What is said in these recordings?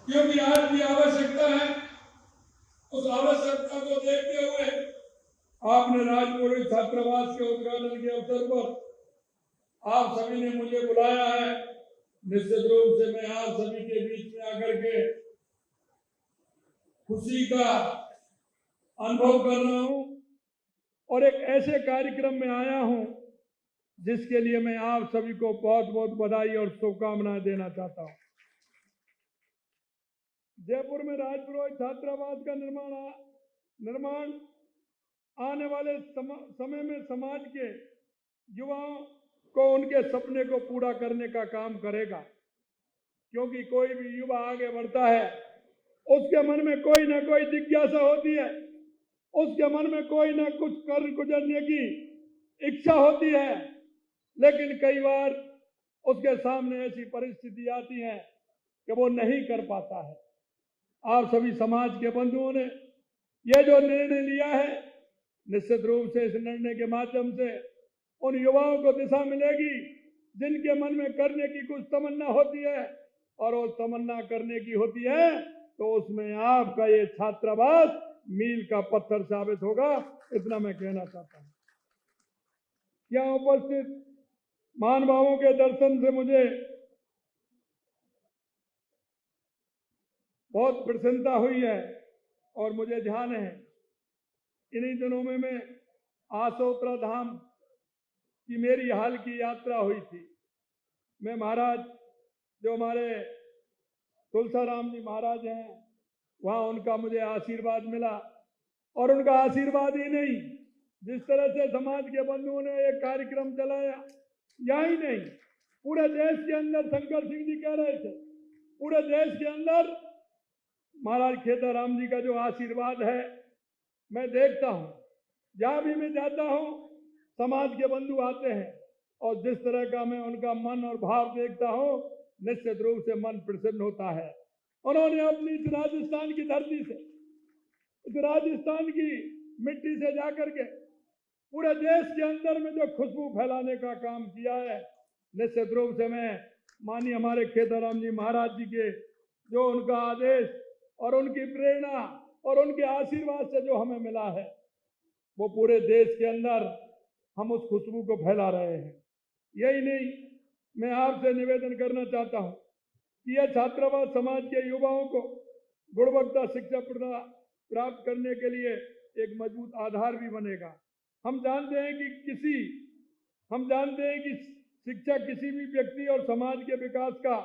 क्योंकि आज की आवश्यकता है। उस आवश्यकता को देखते हुए आपने राजपुरोहित छात्रावास के उद्घाटन के अवसर पर आप सभी ने मुझे बुलाया है। निश्चित रूप से मैं आप सभी के बीच में आकर के खुशी का अनुभव कर रहा हूं और एक ऐसे कार्यक्रम में आया हूं जिसके लिए मैं आप सभी को बहुत बहुत बधाई और शुभकामनाएं देना चाहता हूं। जयपुर में राजपुरोहित छात्रावास का निर्माण आने वाले समय में समाज के युवाओं को उनके सपने को पूरा करने का काम करेगा। क्योंकि कोई भी युवा आगे बढ़ता है, उसके मन में कोई ना कोई जिज्ञासा होती है, उसके मन में कोई ना कुछ कर गुजरने की इच्छा होती है, लेकिन कई बार उसके सामने ऐसी परिस्थिति आती है कि वो नहीं कर पाता है। आप सभी समाज के बंधुओं ने यह जो निर्णय लिया है, निश्चित रूप से इस निर्णय के माध्यम से उन युवाओं को दिशा मिलेगी जिनके मन में करने की कुछ तमन्ना होती है, और वो तमन्ना करने की होती है तो उसमें आपका ये छात्रावास मील का पत्थर साबित होगा। इतना मैं कहना चाहता हूं। यहाँ उपस्थित महानुभावों के दर्शन से मुझे बहुत प्रसन्नता हुई है और मुझे ध्यान है इन्हीं दिनों में मैं आसोत्रा धाम की मेरी हाल की यात्रा हुई थी। मैं महाराज जो हमारे तुलसाराम जी महाराज हैं, वहाँ उनका मुझे आशीर्वाद मिला, और उनका आशीर्वाद ही नहीं, जिस तरह से समाज के बंधुओं ने एक कार्यक्रम चलाया, यही नहीं पूरे देश के अंदर, शंकर सिंह जी कह रहे थे, पूरे देश के अंदर महाराज खेताराम जी का जो आशीर्वाद है मैं देखता हूँ। जहाँ भी मैं जाता हूँ समाज के बंधु आते हैं, और जिस तरह का मैं उनका मन और भाव देखता हूँ, निश्चित रूप से मन प्रसन्न होता है। उन्होंने अपनी इस राजस्थान की धरती से, इस राजस्थान की मिट्टी से जाकर के पूरे देश के अंदर में जो खुशबू फैलाने का काम किया है, निश्चित रूप से मैं माननीय हमारे खेताराम जी महाराज जी के जो उनका आदेश और उनकी प्रेरणा और उनके आशीर्वाद से जो हमें मिला है, वो पूरे देश के अंदर हम उस खुशबू को फैला रहे हैं। यही नहीं, मैं आपसे निवेदन करना चाहता हूं कि यह छात्रावास समाज के युवाओं को गुणवत्ता शिक्षा प्राप्त करने के लिए एक मजबूत आधार भी बनेगा। हम जानते हैं कि शिक्षा किसी भी व्यक्ति और समाज के विकास का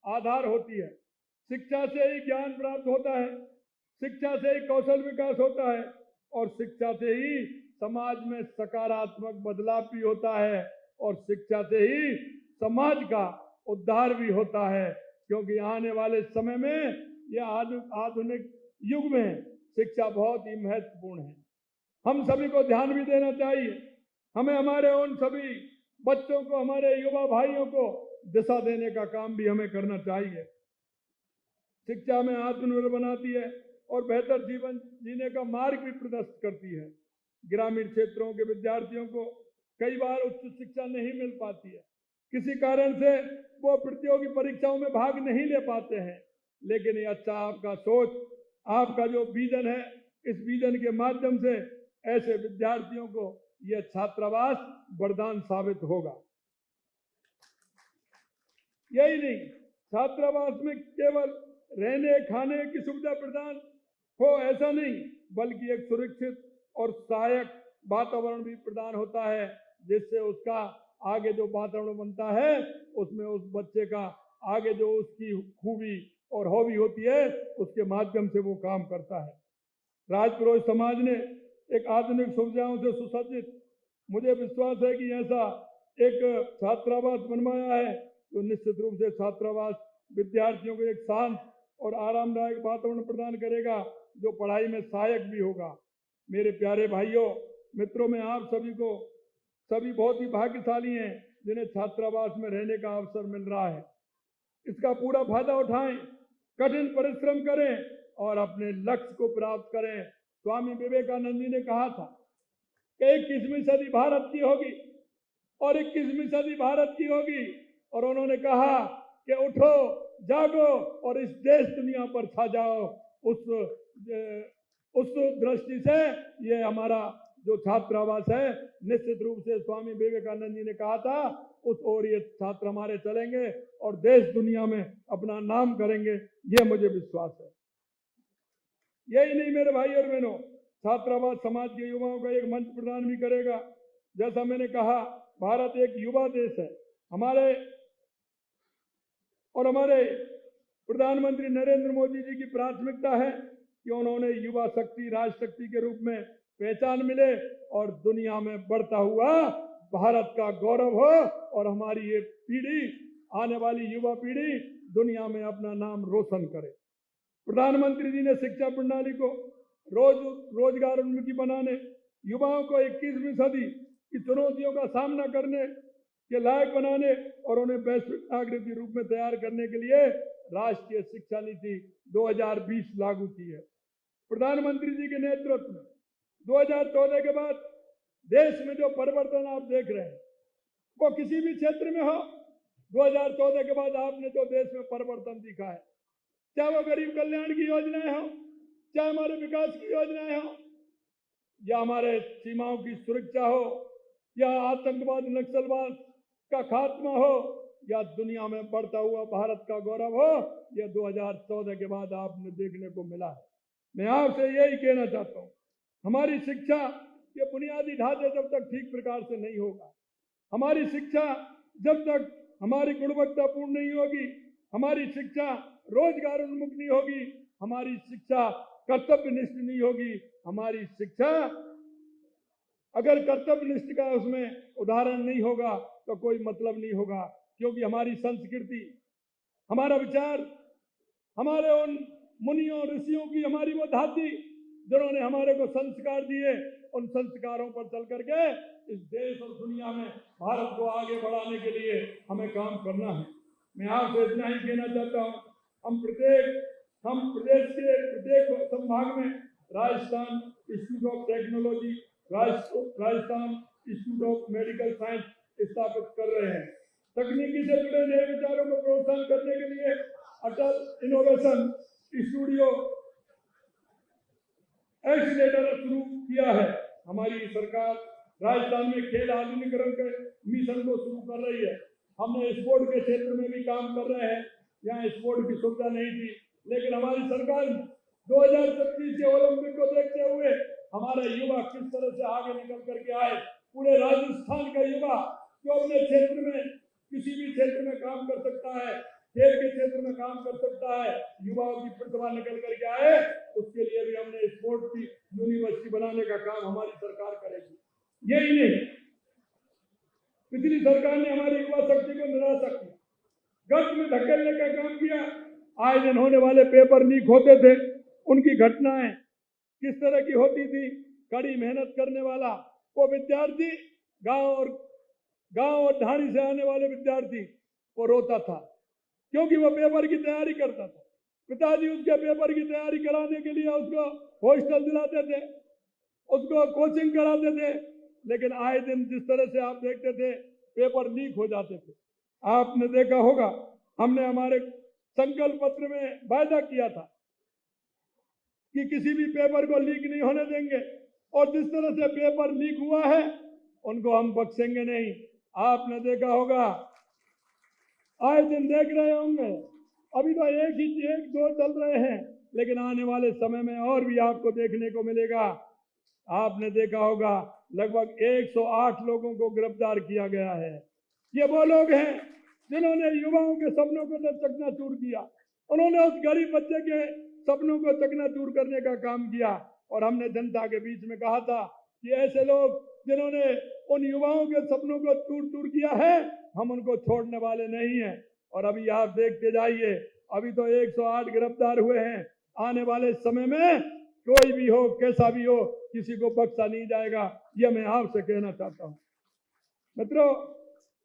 आधार होती है। शिक्षा से ही ज्ञान प्राप्त होता है, शिक्षा से ही कौशल विकास होता है, और शिक्षा से ही समाज में सकारात्मक बदलाव भी होता है, और शिक्षा से ही समाज का उद्धार भी होता है। क्योंकि आने वाले समय में यह आधुनिक युग में शिक्षा बहुत ही महत्वपूर्ण है। हम सभी को ध्यान भी देना चाहिए। हमें हमारे उन सभी बच्चों को, हमारे युवा भाइयों को दिशा देने का काम भी हमें करना चाहिए। शिक्षा में आत्मनिर्भर बनाती है और बेहतर जीवन जीने का मार्ग भी प्रदर्शित करती है। ग्रामीण क्षेत्रों के विद्यार्थियों को कई बार उच्च शिक्षा नहीं मिल पाती है, किसी कारण से वो प्रतियोगी परीक्षाओं में भाग नहीं ले पाते हैं, लेकिन ये अच्छा आपका सोच, आपका जो विजन है, इस विजन के माध्यम से ऐसे विद्यार्थियों को यह छात्रावास वरदान साबित होगा। यही नहीं, छात्रावास में केवल रहने खाने की सुविधा प्रदान हो ऐसा नहीं, बल्कि एक सुरक्षित और सहायक वातावरण भी प्रदान होता है, जिससे उसका आगे जो वातावरण बनता है उसमें उस बच्चे का आगे जो उसकी खूबी और हॉबी होती है उसके माध्यम से वो काम करता है। राजपुरोहित समाज ने एक आधुनिक सुविधाओं से सुसज्जित, मुझे विश्वास है कि ऐसा एक छात्रावास बनवाया है तो निश्चित रूप से छात्रावास विद्यार्थियों को एक शांत और आरामदायक वातावरण प्रदान करेगा, जो पढ़ाई में सहायक भी होगा। मेरे प्यारे भाइयों मित्रों, में आप सभी बहुत ही भाग्यशाली हैं जिन्हें छात्रावास में रहने का अवसर मिल रहा है। इसका पूरा फायदा उठाएं, कठिन परिश्रम करें और अपने लक्ष्य को प्राप्त करें। स्वामी विवेकानंद जी ने कहा था कि 21वीं सदी भारत की होगी और 21वीं सदी भारत की होगी, और उन्होंने कहा कि उठो जागो और इस देश दुनिया पर छा जाओ। उस दृष्टि से ये हमारा जो छात्रावास है, निश्चित रूप से स्वामी विवेकानंद जी ने कहा था उस ओर ये छात्र हमारे चलेंगे और देश दुनिया में अपना नाम करेंगे, ये मुझे विश्वास है। यही नहीं मेरे भाई और बहनों, छात्रावास समाज के युवाओं का एक मंच प्रदान भी करेगा। जैसा मैंने कहा, भारत एक युवा देश है। हमारे प्रधानमंत्री नरेंद्र मोदी जी की प्राथमिकता है कि उन्होंने युवा शक्ति राष्ट्र शक्ति के रूप में पहचान मिले और दुनिया में बढ़ता हुआ भारत का गौरव हो और हमारी ये पीढ़ी, आने वाली युवा पीढ़ी दुनिया में अपना नाम रोशन करे। प्रधानमंत्री जी ने शिक्षा प्रणाली को रोजगार उन्मुखी बनाने, युवाओं को 21वीं सदी की चुनौतियों का सामना करने के लायक बनाने और उन्हें वैश्विक नागरिक के रूप में तैयार करने के लिए राष्ट्रीय शिक्षा नीति 2020 लागू की है। प्रधानमंत्री जी के नेतृत्व में 2014 के बाद देश में जो परिवर्तन आप देख रहे हैं वो किसी भी क्षेत्र में हो, 2014 के बाद आपने जो देश में परिवर्तन दिखा है, चाहे वो गरीब कल्याण की योजनाएं हो, चाहे हमारे विकास की योजनाएं हो, या हमारे सीमाओं की सुरक्षा हो, या आतंकवाद नक्सलवाद का खात्मा हो, या दुनिया में बढ़ता हुआ भारत का गौरव हो, यह 2014 के बाद आपने देखने को मिला है। मैं आपसे यही कहना चाहता हूँ, हमारी शिक्षा के बुनियादी ढांचे जब तक ठीक प्रकार से नहीं होगा, हमारी शिक्षा जब तक हमारी गुणवत्तापूर्ण नहीं होगी, हमारी शिक्षा रोजगार उन्मुख नहीं होगी, हमारी शिक्षा कर्तव्यनिष्ठ नहीं होगी, हमारी शिक्षा अगर कर्तव्यनिष्ठ का उसमें उदाहरण नहीं होगा तो कोई मतलब नहीं होगा। क्योंकि हमारी संस्कृति, हमारा विचार, हमारे उन मुनियों ऋषियों की हमारी वो धाती जिन्होंने हमारे को संस्कार दिए, उन संस्कारों पर चल करके इस देश और दुनिया में भारत को आगे बढ़ाने के लिए हमें काम करना है। मैं आपसे इतना ही कहना चाहता हूँ, हम प्रदेश के प्रत्येक संभाग में Rajasthan institute of technology, Rajasthan institute of medical science स्थापित कर रहे हैं। तकनीकी से जुड़े नए विचारों को प्रोत्साहन करने के लिए अटल इनोवेशन स्टूडियो एक्सीलेटर शुरू किया है। हमारी सरकार राजस्थान में खेल आधुनिकीकरण के मिशन को शुरू कर रही है। हमने स्पोर्ट के क्षेत्र में भी काम कर रहे हैं, यहाँ स्पोर्ट की सुविधा नहीं थी, लेकिन हमारी सरकार ने 2025 के ओलंपिक को देखते हुए हमारा युवा किस तरह से आगे निकल करके आए, पूरे राजस्थान का युवा जो अपने क्षेत्र में किसी भी क्षेत्र में काम कर सकता है, खेल के क्षेत्र में काम कर सकता है, युवाओं की प्रतिभा निकल करके आए, उसके लिए भी हमने स्पोर्ट की यूनिवर्सिटी बनाने का काम हमारी सरकार करेगी। यही नहीं, पिछली सरकार ने हमारी युवा शक्ति को निराशा किया, गर्त में धकेलने का काम किया। आए दिन होने वाले पेपर लीक होते थे, उनकी घटनाएं किस तरह की होती थी। कड़ी मेहनत करने वाला वो विद्यार्थी, गांव और ढाणी से आने वाले विद्यार्थी वो रोता था क्योंकि वो पेपर की तैयारी करता था। पिताजी उसके पेपर की तैयारी कराने के लिए उसको हॉस्टल दिलाते थे, उसको कोचिंग कराते थे, लेकिन आए दिन जिस तरह से आप देखते थे पेपर लीक हो जाते थे। आपने देखा होगा, हमने हमारे संकल्प पत्र में वायदा किया था कि किसी भी पेपर को लीक नहीं होने देंगे, और जिस तरह से पेपर लीक हुआ है उनको हम बख्शेंगे नहीं। आपने देखा होगा, आए दिन देख रहे होंगे, अभी तो एक दो चल रहे हैं, लेकिन आने वाले समय में और भी आपको देखने को मिलेगा। आपने देखा होगा लगभग 108 लोगों को गिरफ्तार किया गया है। ये वो लोग हैं जिन्होंने युवाओं के सपनों को चकनाचूर किया, उन्होंने उस गरीब बच्चे के सपनों को चकनाचूर करने का काम किया। और हमने जनता के बीच में कहा था कि ऐसे लोग जिन्होंने उन युवाओं के सपनों को चूर किया है, हम उनको छोड़ने वाले नहीं हैं। और अभी आप देखते जाइए, अभी तो 108 गिरफ्तार हुए हैं, आने वाले समय में कोई भी हो, कैसा भी हो, किसी को बख्शा नहीं जाएगा। यह मैं आपसे कहना चाहता हूँ। मित्रों,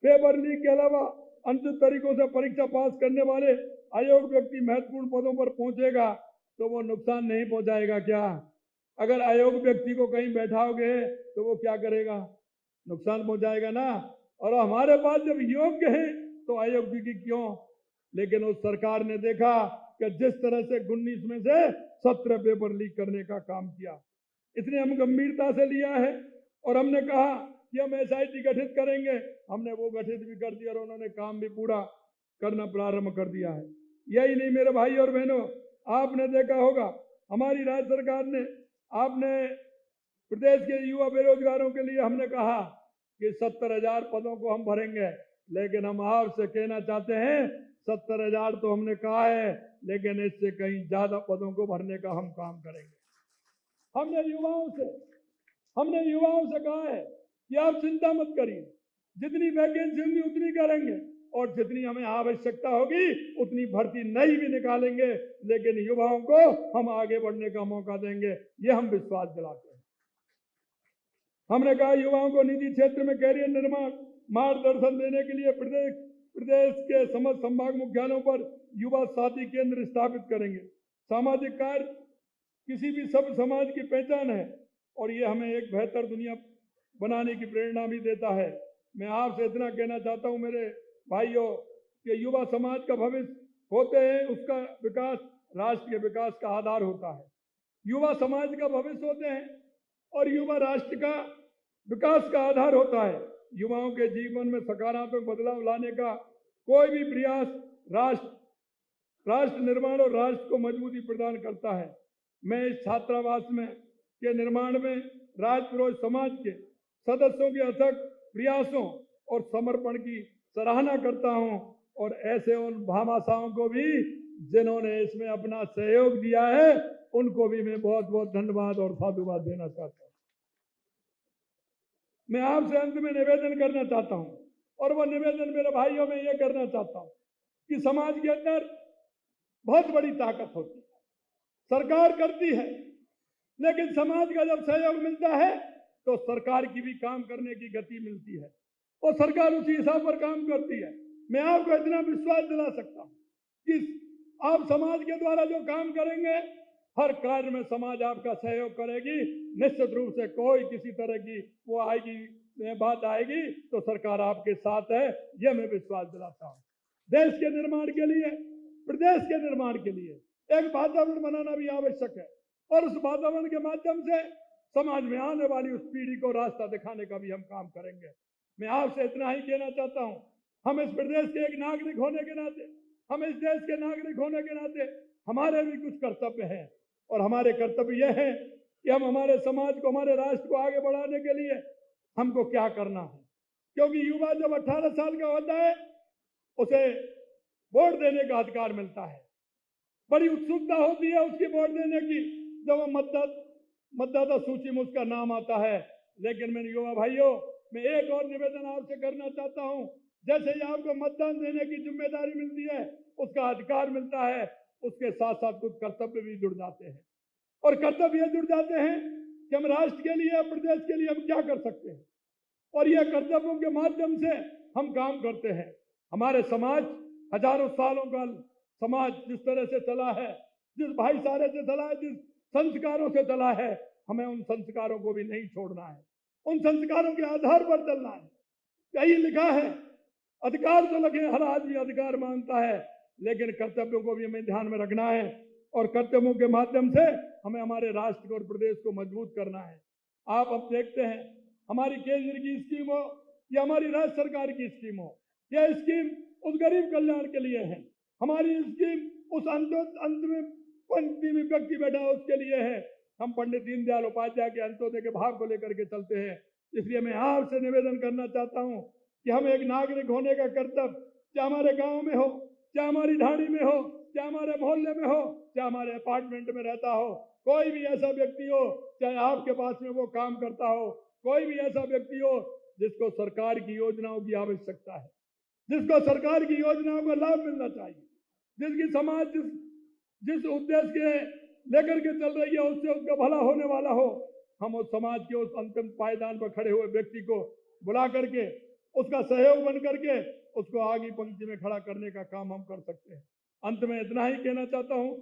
पेपर लीक के अलावा अनुचित तरीकों से परीक्षा पास करने वाले अयोग्य व्यक्ति महत्वपूर्ण पदों पर पहुंचेगा तो वो नुकसान नहीं पहुंचाएगा क्या? अगर अयोग्य व्यक्ति को कहीं बैठाओगे तो वो क्या करेगा? नुकसान पहुंचाएगा ना। और हमारे पास जब योग्य है तो अयोग्य की क्यों? लेकिन उस सरकार ने देखा कि जिस तरह से 19 में से 17 पेपर लीक करने का काम किया, इसलिए हम गंभीरता से लिया है और हमने कहा कि हम SIT गठित करेंगे। हमने वो गठित भी कर दिया और उन्होंने काम भी पूरा करना प्रारंभ कर दिया है। यही नहीं मेरे भाई और बहनों, आपने देखा होगा हमारी राज्य सरकार ने, आपने प्रदेश के युवा बेरोजगारों के लिए हमने कहा कि 70,000 पदों को हम भरेंगे, लेकिन हम आपसे कहना चाहते हैं 70,000 तो हमने कहा है, लेकिन इससे कहीं ज्यादा पदों को भरने का हम काम करेंगे। हमने युवाओं से कहा है कि आप चिंता मत करिए, जितनी वैकेंसी होंगी उतनी करेंगे और जितनी हमें आवश्यकता होगी उतनी भर्ती नई भी निकालेंगे, लेकिन युवाओं को हम आगे बढ़ने का मौका देंगे, ये हम विश्वास दिलाते हैं। हमने कहा युवाओं को निजी क्षेत्र में कैरियर निर्माण मार्गदर्शन देने के लिए प्रदेश के समस्त संभाग मुख्यालयों पर युवा साथी केंद्र स्थापित करेंगे। सामाजिक कार्य किसी भी सब समाज की पहचान है और ये हमें एक बेहतर दुनिया बनाने की प्रेरणा भी देता है। मैं आपसे इतना कहना चाहता हूं मेरे भाइयों कि युवा समाज का भविष्य होते हैं, उसका विकास राष्ट्र के विकास का आधार होता है। युवा समाज का भविष्य होते हैं और युवा राष्ट्र का विकास का आधार होता है। युवाओं के जीवन में सकारात्मक बदलाव लाने का कोई भी प्रयास राष्ट्र निर्माण और राष्ट्र को मजबूती प्रदान करता है। मैं इस छात्रावास में के निर्माण में राजपुरोहित समाज के सदस्यों के अथक प्रयासों और समर्पण की सराहना करता हूं और ऐसे उन भामाशाहों को भी जिन्होंने इसमें अपना सहयोग दिया है, उनको भी मैं बहुत बहुत धन्यवाद और साधुवाद देना चाहता हूं। मैं आपसे अंत में निवेदन करना चाहता हूं और वह निवेदन मेरे भाइयों में ये करना चाहता हूं कि समाज के अंदर बहुत बड़ी ताकत होती है, सरकार करती है, लेकिन समाज का जब सहयोग मिलता है तो सरकार की भी काम करने की गति मिलती है और सरकार उसी हिसाब पर काम करती है। मैं आपको इतना विश्वास दिला सकता हूं कि आप समाज के द्वारा जो काम करेंगे, हर कार्य में समाज आपका सहयोग करेगी। निश्चित रूप से कोई किसी तरह की वो आएगी बात आएगी तो सरकार आपके साथ है, यह मैं विश्वास दिलाता हूं। देश के निर्माण के लिए, प्रदेश के निर्माण के लिए एक वातावरण बनाना भी आवश्यक है और उस वातावरण के माध्यम से समाज में आने वाली उस पीढ़ी को रास्ता दिखाने का भी हम काम करेंगे। मैं आपसे इतना ही कहना चाहता हूं, हम इस प्रदेश के एक नागरिक होने के नाते, हम इस देश के नागरिक होने के नाते हमारे भी कुछ कर्तव्य हैं और हमारे कर्तव्य यह है कि हम हमारे समाज को, हमारे राष्ट्र को आगे बढ़ाने के लिए हमको क्या करना है। क्योंकि युवा जब 18 साल का होता है उसे वोट देने का अधिकार मिलता है, बड़ी उत्सुकता होती है उसकी वोट देने की जब वो मतदाता सूची में उसका नाम आता है। लेकिन मेरे युवा भाइयों, मैं एक और निवेदन आपसे करना चाहता हूं, जैसे ही आपको मतदान देने की जिम्मेदारी मिलती है, उसका अधिकार मिलता है, उसके साथ साथ कुछ कर्तव्य भी जुड़ जाते हैं और कर्तव्य ये जुड़ जाते हैं कि हम राष्ट्र के लिए, प्रदेश के लिए हम क्या कर सकते हैं और ये कर्तव्यों के माध्यम से हम काम करते हैं। हमारे समाज हजारों सालों का समाज जिस तरह से चला है, जिस भाईचारे से चला है, जिस संस्कारों से चला है, हमें उन संस्कारों को भी नहीं छोड़ना है, उन संस्कारों के आधार पर चलना है। यही लिखा है, अधिकार तो लगे, हर आदमी अधिकार मांगता है, लेकिन कर्तव्यों को भी हमें ध्यान में रखना है और कर्तव्यों के माध्यम से हमें हमारे राष्ट्र और प्रदेश को मजबूत करना है। आप अब देखते हैं हमारी केंद्र की स्कीम हो या हमारी राज्य सरकार की स्कीम हो, यह स्कीम उस गरीब कल्याण के लिए है, हमारी स्कीम उस अंत में पंक्ति में व्यक्ति बैठा उसके लिए है। हम पंडित दीनदयाल उपाध्याय के अंत्योदय के भाव को लेकर के चलते हैं। इसलिए मैं आपसे निवेदन करना चाहता हूं कि हम एक नागरिक होने का कर्तव्य, चाहे हमारे गांव में हो, चाहे हमारी ढाणी में हो, चाहे हमारे मोहल्ले में हो, चाहे हमारे अपार्टमेंट में रहता हो, कोई भी ऐसा व्यक्ति हो, चाहे आपके पास में वो काम करता हो, कोई भी ऐसा व्यक्ति हो जिसको सरकार की योजनाओं की आवश्यकता है, जिसको सरकार की योजनाओं का लाभ मिलना चाहिए, जिसकी समाज जिस उद्देश्य के लेकर के चल रही है उससे उसका भला होने वाला हो, हम उस समाज के उस अंतिम पायदान पर खड़े हुए व्यक्ति को बुला करके उसका सहयोग बन करके उसको आगे पंक्ति में खड़ा करने का काम हम कर सकते हैं। अंत में इतना ही कहना चाहता हूं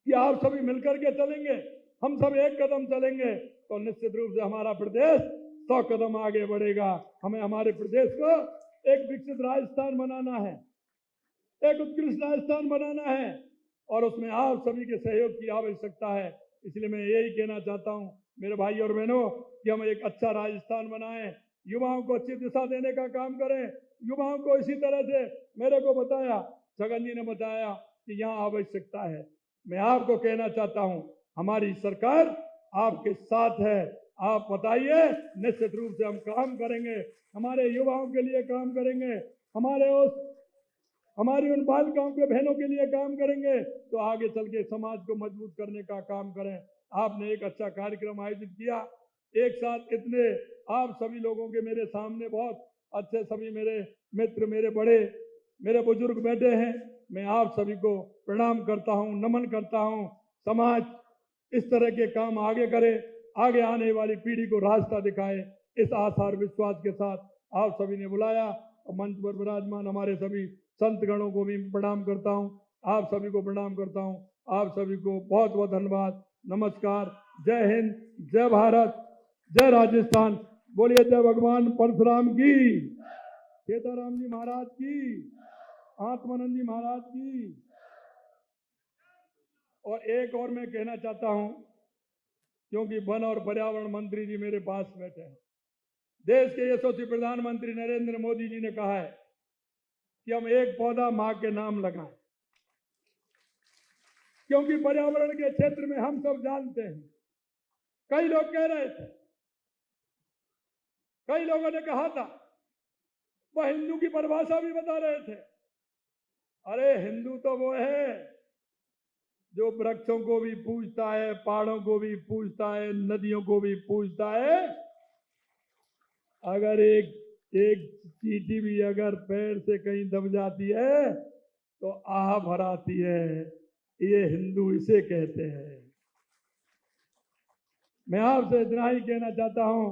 कि आप सभी मिलकर के चलेंगे, हम सब एक कदम चलेंगे तो निश्चित रूप से हमारा प्रदेश 100 कदम आगे बढ़ेगा। हमें हमारे प्रदेश को एक विकसित राजस्थान बनाना है, एक उत्कृष्ट राजस्थान बनाना है और उसमें आप सभी के सहयोग की आवश्यकता है। इसलिए मैं यही कहना चाहता हूं मेरे भाई और बहनों कि हम एक अच्छा राजस्थान बनाएं, युवाओं को अच्छी दिशा देने का काम करें। युवाओं को इसी तरह से मेरे को बताया, छगन जी ने बताया कि यहाँ आवश्यकता है। मैं आपको कहना चाहता हूं हमारी सरकार आपके साथ है। आप बताइए, निश्चित रूप से हम काम करेंगे, हमारे युवाओं के लिए काम करेंगे, हमारी उन बालिकाओं के बहनों के लिए काम करेंगे तो आगे चल के समाज को मजबूत करने का काम करें। आपने एक अच्छा कार्यक्रम आयोजित किया, एक साथ इतने आप सभी लोगों के मेरे सामने बहुत अच्छे सभी मेरे मित्र, मेरे बड़े, मेरे बुजुर्ग बैठे हैं। मैं आप सभी को प्रणाम करता हूं, नमन करता हूं। समाज इस तरह के काम आगे करे, आगे आने वाली पीढ़ी को रास्ता दिखाए, इस आशा और विश्वास के साथ आप सभी ने बुलाया और मंच पर विराजमान हमारे सभी संत गणों को भी प्रणाम करता हूं, आप सभी को प्रणाम करता हूं। आप सभी को बहुत बहुत धन्यवाद, नमस्कार, जय हिंद, जय भारत, जय राजस्थान। बोलिए जय भगवान परशुराम की, सीताराम जी महाराज की, आत्मानंद जी महाराज की। और एक और मैं कहना चाहता हूं, क्योंकि वन और पर्यावरण मंत्री जी मेरे पास बैठे हैं, देश के यशस्वी प्रधानमंत्री नरेंद्र मोदी जी ने कहा है कि हम एक पौधा मां के नाम लगाएं, क्योंकि पर्यावरण के क्षेत्र में हम सब जानते हैं, कई लोग कह रहे थे, कई लोगों ने कहा था, वह हिंदू की परिभाषा भी बता रहे थे। अरे हिंदू तो वो है जो वृक्षों को भी पूजता है, पहाड़ों को भी पूजता है, नदियों को भी पूजता है। अगर एक चींटी भी अगर पैर से कहीं दब जाती है तो आह भराती है, ये हिंदू इसे कहते हैं। मैं आपसे इतना ही कहना चाहता हूं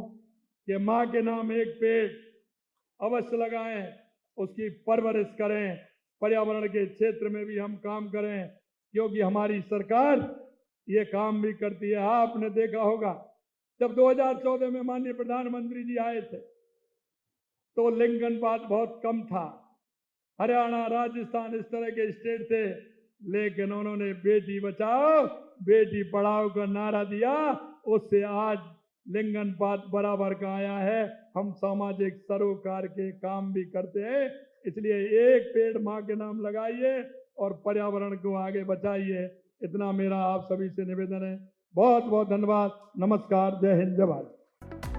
कि मां के नाम एक पेड़ अवश्य लगाएं, उसकी परवरिश करें, पर्यावरण के क्षेत्र में भी हम काम करें, क्योंकि हमारी सरकार ये काम भी करती है। आपने देखा होगा जब 2014 में माननीय प्रधानमंत्री जी आए थे तो लिंगानुपात बहुत कम था, हरियाणा, राजस्थान इस तरह के स्टेट थे, लेकिन उन्होंने बेटी बचाओ बेटी पढ़ाओ का नारा दिया, उससे आज लिंगानुपात बराबर का आया है। हम सामाजिक सरोकार के काम भी करते हैं, इसलिए एक पेड़ मां के नाम लगाइए और पर्यावरण को आगे बचाइए। इतना मेरा आप सभी से निवेदन है। बहुत बहुत धन्यवाद, नमस्कार, जय हिंद, जय भारत।